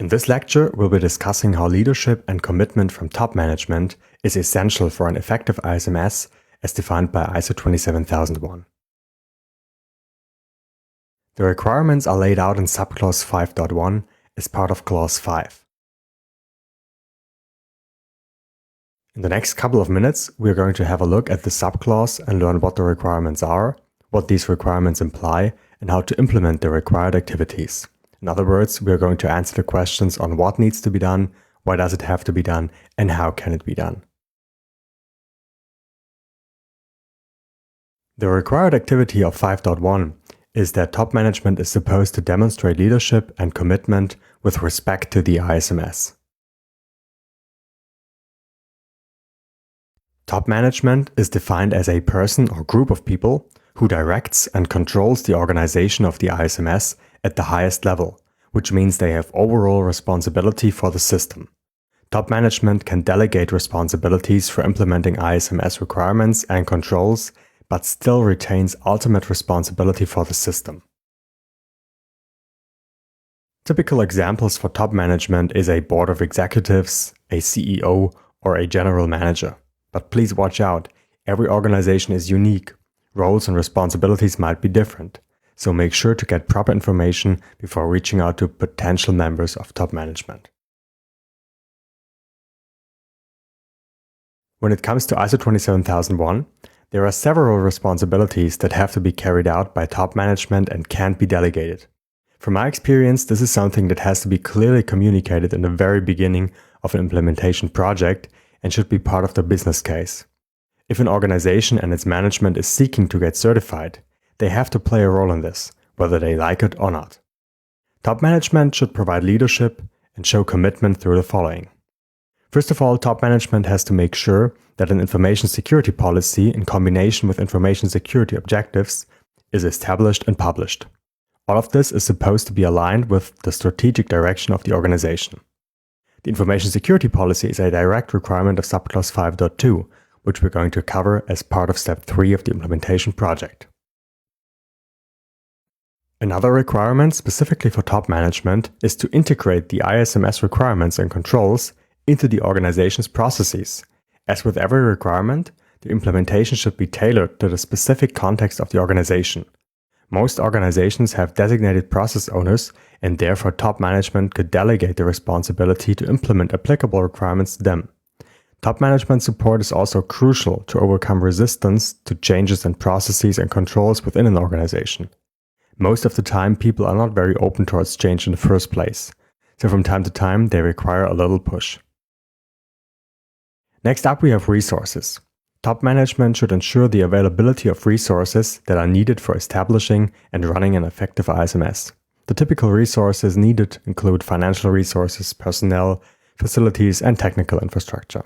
In this lecture, we'll be discussing how leadership and commitment from top management is essential for an effective ISMS as defined by ISO 27001. The requirements are laid out in subclause 5.1 as part of clause 5. In the next couple of minutes, we're going to have a look at the subclause and learn what the requirements are, what these requirements imply, and how to implement the required activities. In other words, we are going to answer the questions on what needs to be done, why does it have to be done, and how can it be done. The required activity of 5.1 is that top management is supposed to demonstrate leadership and commitment with respect to the ISMS. Top management is defined as a person or group of people who directs and controls the organization of the ISMS at the highest level, which means they have overall responsibility for the system. Top management can delegate responsibilities for implementing ISMS requirements and controls, but still retains ultimate responsibility for the system. Typical examples for top management is a board of executives, a CEO, or a general manager. But please watch out, every organization is unique. Roles and responsibilities might be different, so make sure to get proper information before reaching out to potential members of top management. When it comes to ISO 27001, there are several responsibilities that have to be carried out by top management and can't be delegated. From my experience, this is something that has to be clearly communicated in the very beginning of an implementation project and should be part of the business case. If an organization and its management is seeking to get certified, they have to play a role in this, whether they like it or not. Top management should provide leadership and show commitment through the following. First of all, top management has to make sure that an information security policy in combination with information security objectives is established and published. All of this is supposed to be aligned with the strategic direction of the organization. The information security policy is a direct requirement of subclause 5.2, which we're going to cover as part of step 3 of the implementation project. Another requirement specifically for top management is to integrate the ISMS requirements and controls into the organization's processes. As with every requirement, the implementation should be tailored to the specific context of the organization. Most organizations have designated process owners, and therefore top management could delegate the responsibility to implement applicable requirements to them. Top management support is also crucial to overcome resistance to changes in processes and controls within an organization. Most of the time, people are not very open towards change in the first place, so from time to time they require a little push. Next up, we have resources. Top management should ensure the availability of resources that are needed for establishing and running an effective ISMS. The typical resources needed include financial resources, personnel, facilities, and technical infrastructure.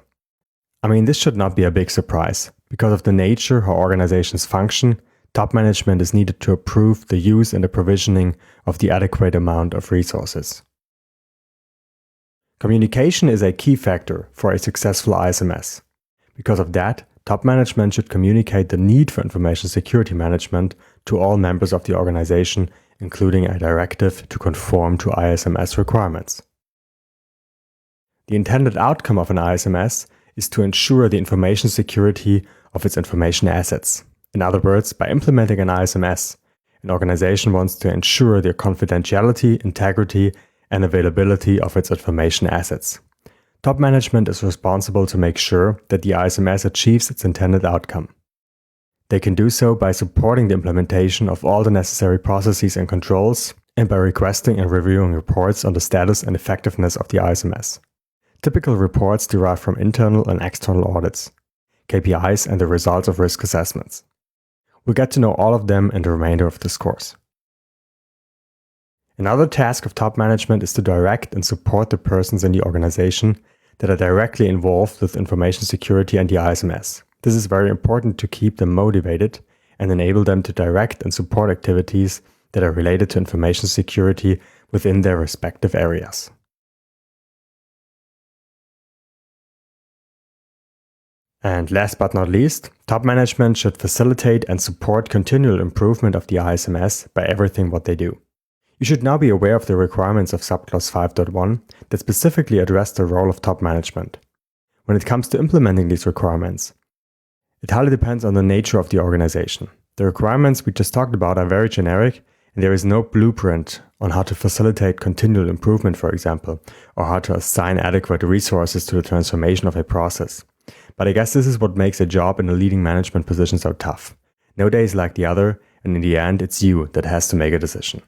This should not be a big surprise. Because of the nature how organizations function, top management is needed to approve the use and the provisioning of the adequate amount of resources. Communication is a key factor for a successful ISMS. Because of that, top management should communicate the need for information security management to all members of the organization, including a directive to conform to ISMS requirements. The intended outcome of an ISMS is to ensure the information security of its information assets. In other words, by implementing an ISMS, an organization wants to ensure the confidentiality, integrity, and availability of its information assets. Top management is responsible to make sure that the ISMS achieves its intended outcome. They can do so by supporting the implementation of all the necessary processes and controls, and by requesting and reviewing reports on the status and effectiveness of the ISMS. Typical reports derive from internal and external audits, KPIs, and the results of risk assessments. We'll get to know all of them in the remainder of this course. Another task of top management is to direct and support the persons in the organization that are directly involved with information security and the ISMS. This is very important to keep them motivated and enable them to direct and support activities that are related to information security within their respective areas. And last but not least, top management should facilitate and support continual improvement of the ISMS by everything what they do. You should now be aware of the requirements of subclause 5.1 that specifically address the role of top management. When it comes to implementing these requirements, it highly depends on the nature of the organization. The requirements we just talked about are very generic, and there is no blueprint on how to facilitate continual improvement, for example, or how to assign adequate resources to the transformation of a process. But I guess this is what makes a job in a leading management position so tough. No day is like the other, and in the end, it's you that has to make a decision.